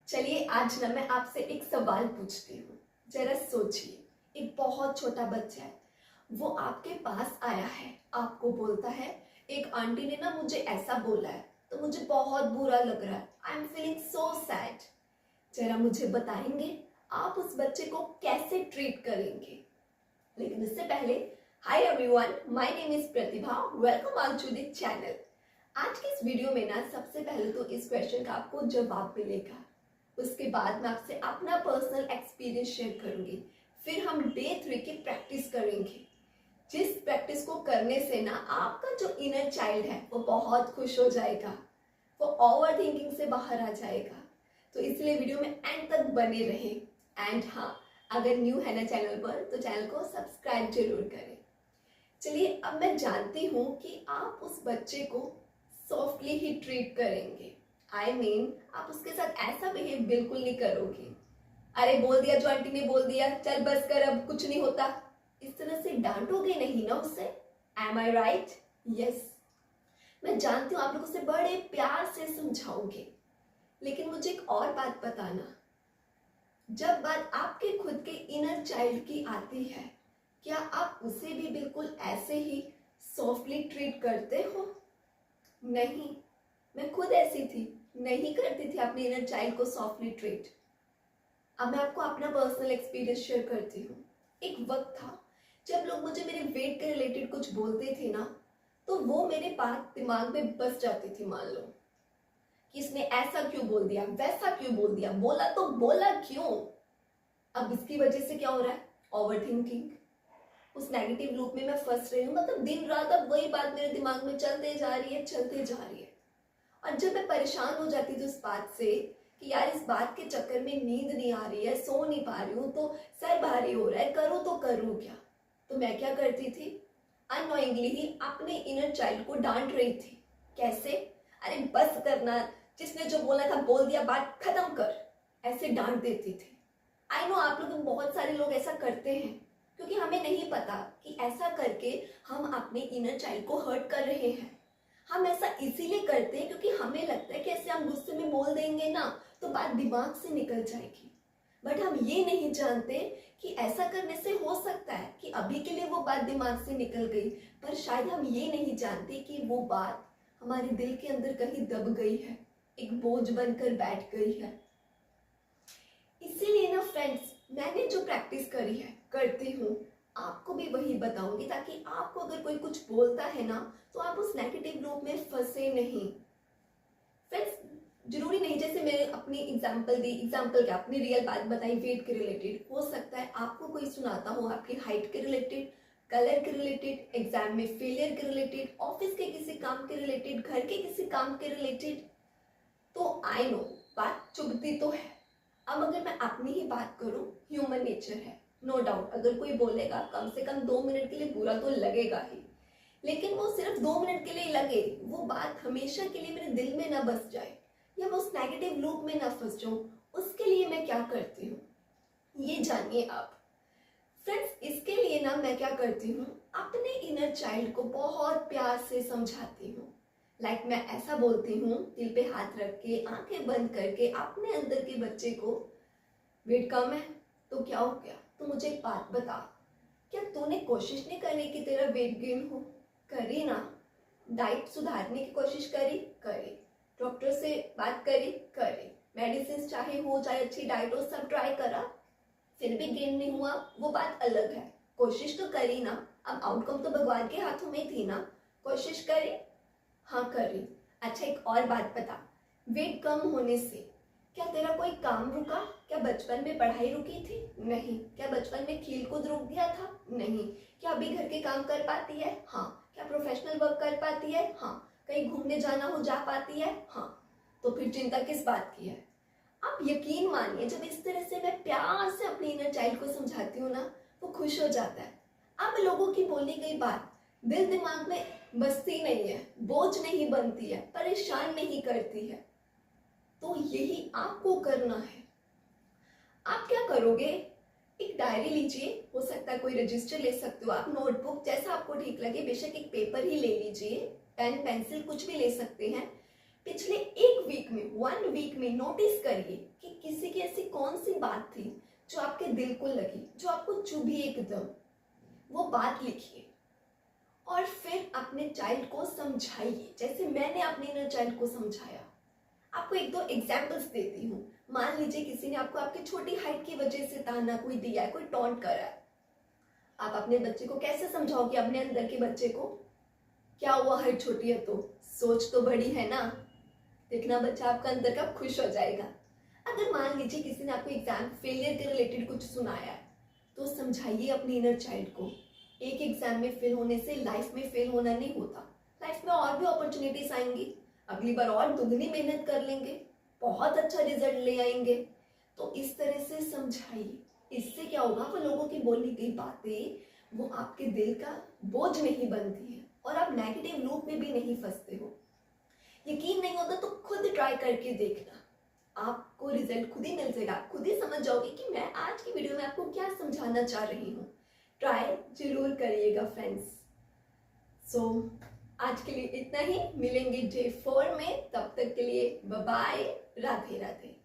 चलिए आज ना मैं आपसे एक सवाल पूछती हूँ। जरा सोचिए, एक बहुत छोटा बच्चा है, वो आपके पास आया है, आपको बोलता है एक आंटी ने ना मुझे ऐसा बोला है तो मुझे बहुत बुरा लग रहा है, I am feeling so sad. जरा मुझे बताएंगे आप उस बच्चे को कैसे ट्रीट करेंगे? लेकिन उससे पहले, hi everyone, my name is Pratibha, welcome on to the channel. आज की इस वीडियो में ना सबसे पहले तो इस क्वेश्चन का आपको जवाब मिलेगा, उसके बाद मैं आपसे अपना पर्सनल एक्सपीरियंस शेयर करूंगी, फिर हम डे 3 की प्रैक्टिस करेंगे, जिस प्रैक्टिस को करने से ना आपका जो इनर चाइल्ड है वो बहुत खुश हो जाएगा, वो ओवर थिंकिंग से बाहर आ जाएगा। तो इसलिए वीडियो में एंड तक बने रहे। एंड हाँ, अगर न्यू है ना चैनल पर तो चैनल को सब्सक्राइब जरूर करें। चलिए अब मैं जानती हूँ कि आप उस बच्चे को सॉफ्टली ही ट्रीट करेंगे। आई मीन आप उसके साथ ऐसा बिहेव बिल्कुल नहीं करोगे, अरे बोल दिया जो आंटी ने बोल दिया, चल बस कर, अब कुछ नहीं होता, इस तरह से डांटोगे नहीं ना उसे। एम आई राइट? यस, मैं जानती हूँ आप लोग उसे बड़े प्यार से समझाओगे, लेकिन मुझे एक और बात बताना, जब बात आपके खुद के इनर चाइल्ड की आती है, क्या आप उसे भी बिल्कुल ऐसे ही सॉफ्टली ट्रीट करते हो? नहीं, मैं खुद ऐसी थी, नहीं करती थी अपने इनर चाइल्ड को सॉफ्टली ट्रीट। अब मैं आपको अपना पर्सनल एक्सपीरियंस शेयर करती हूँ। एक वक्त था जब लोग मुझे मेरे वेट के रिलेटेड कुछ बोलते थे ना, तो वो मेरे बात दिमाग में बस जाती थी। मान लो कि इसने ऐसा क्यों बोल दिया, वैसा क्यों बोल दिया, बोला तो बोला क्यों। अब इसकी वजह से क्या हो रहा है? Over thinking. उस नेगेटिव लूप में मैं फंस रही हूँ, मतलब दिन रात अब वही बात मेरे दिमाग में चलते जा रही है, चलते जा रही है। और जब मैं परेशान हो जाती थी उस बात से कि यार इस बात के चक्कर में नींद नहीं आ रही है, सो नहीं पा रही हूँ, तो सर भारी हो रहा है, करूँ तो करूँ क्या, तो मैं क्या करती थी, अननोइंगली ही अपने इनर चाइल्ड को डांट रही थी। कैसे? अरे बस करना, जिसने जो बोला था बोल दिया, बात खत्म कर, ऐसे डांट देती थी। आई नो आप लोग बहुत सारे लोग ऐसा करते हैं, क्योंकि हमें नहीं पता कि ऐसा करके हम अपने इनर चाइल्ड को हर्ट कर रहे हैं। हम ऐसा इसीलिए करते हैं क्योंकि हमें लगता है कि ऐसे हम गुस्से में बोल देंगे ना तो बात दिमाग से निकल जाएगी। बट हम ये नहीं जानते कि ऐसा करने से हो सकता है कि अभी के लिए वो बात दिमाग से निकल गई, पर शायद हम ये नहीं जानते कि वो बात हमारे दिल के अंदर कहीं दब गई है, एक बोझ बनकर बैठ गई है। इसीलिए ना फ्रेंड्स, मैंने जो प्रैक्टिस करी है, करती हूँ, आपको भी वही बताऊंगी, ताकि आपको अगर कोई कुछ बोलता है ना तो आप उस नेगेटिव लूप में फंसे नहीं। फ्रेंड्स, जरूरी नहीं, जैसे मैंने अपनी एग्जांपल दी, एग्जांपल क्या, अपनी रियल बात बताई वेट के रिलेटेड, हो सकता है आपको कोई सुनाता हो आपकी हाइट के रिलेटेड, कलर के रिलेटेड, एग्जाम में फेलियर के रिलेटेड, ऑफिस के किसी काम के रिलेटेड, घर के किसी काम के रिलेटेड। तो आई नो बात चुभती तो है। अब अगर मैं अपनी ही बात करूं, ह्यूमन नेचर है, नो डाउट, अगर कोई बोलेगा कम से कम 2 मिनट के लिए बुरा तो लगेगा ही, लेकिन वो सिर्फ 2 मिनट के लिए लगे, वो बात हमेशा के लिए मेरे दिल में ना बस जाए, या मैं उस नेगेटिव लूप में ना फंस जाऊं, उसके लिए मैं क्या करती हूँ ये जानिए आप। फ्रेंड्स, इसके लिए ना मैं क्या करती हूँ, अपने इनर चाइल्ड को बहुत प्यार से समझाती हूँ। लाइक मैं ऐसा बोलती हूँ, दिल पे हाथ रख के, आंखें बंद करके अपने अंदर के बच्चे को, वेट कम है तो क्या हो गया, तो मुझे एक बात बता, क्या तूने कोशिश नहीं करी कि तेरा वेट गेन हो? करी ना। डाइट सुधारने की कोशिश करी, डॉक्टर से बात करी, मेडिसिन चाहे हो, चाहे अच्छी डाइट हो, सब ट्राई करा, फिर भी गेन नहीं हुआ, वो बात अलग है। कोशिश तो करी ना, अब आउटकम तो भगवान के हाथों में थी ना। कोशिश करी, हाँ करी। अच्छा एक और बात बता, वेट कम होने से क्या तेरा कोई काम रुका? क्या बचपन में पढ़ाई रुकी थी? नहीं। क्या बचपन में खेल कूद रुक गया था? नहीं। क्या अभी घर के काम कर पाती है? हाँ। क्या प्रोफेशनल वर्क कर पाती है? हाँ। कहीं घूमने जाना हो जा पाती है? हाँ। तो फिर चिंता किस बात की है? आप यकीन मानिए, जब इस तरह से मैं प्यार से अपने इनर चाइल्ड को समझाती हूँ ना, वो खुश हो जाता है। अब लोगों की बोली गई बात दिल दिमाग में बसती नहीं है, बोझ नहीं बनती है, परेशान नहीं करती है। तो यही आपको करना है। आप क्या करोगे, एक डायरी लीजिए, हो सकता है कोई रजिस्टर ले सकते हो आप, नोटबुक, जैसा आपको ठीक लगे, बेशक एक पेपर ही ले लीजिए, पेन पेंसिल कुछ भी ले सकते हैं। पिछले 1 वीक में, 1 वीक में नोटिस करिए कि बात थी जो आपके दिल को लगी, जो आपको चुभी एकदम, वो बात लिखिए और फिर अपने चाइल्ड को समझाइए जैसे मैंने अपने इनर चाइल्ड को समझाया। आपको एक दो एग्जाम्पल्स देती हूँ। मान लीजिए किसी ने आपको आपकी छोटी हाइट की वजह से ताना कोई दिया है, कोई टॉन्ट करा है, आप अपने बच्चे को कैसे समझाओगे, अपने अंदर के बच्चे को? क्या हुआ हाइट छोटी है तो सोच तो बड़ी है ना। देखना बच्चा आपका अंदर का खुश हो जाएगा। अगर मान लीजिए किसी ने आपको एग्जाम फेलियर के रिलेटेड कुछ सुनाया है तो समझाइए अपने इनर चाइल्ड को। एक एग्जाम में फेल होने से लाइफ में फेल होना नहीं होता, लाइफ में और भी अपॉर्चुनिटीज आएंगी, अगली बार और दुगनी मेहनत कर लेंगे, बहुत अच्छा रिजल्ट ले आएंगे। तो इस तरह से समझाइए। इससे क्या होगा, वो लोगों की बोली गई बातें वो आपके दिल का बोझ नहीं बनती है और आप नेगेटिव लूप में भी नहीं फंसते हो। यकीन नहीं होता तो खुद ट्राई करके देखना, आपको रिजल्ट खुद ही मिल जाएगा। आप खुद ही समझ जाओगे कि मैं आज की वीडियो में आपको क्या समझाना चाह रही हूँ। ट्राई जरूर करिएगा फ्रेंड्स। सो आज के लिए इतना ही, मिलेंगे डे 4 में, तब तक के लिए बाय बाय, राधे राधे।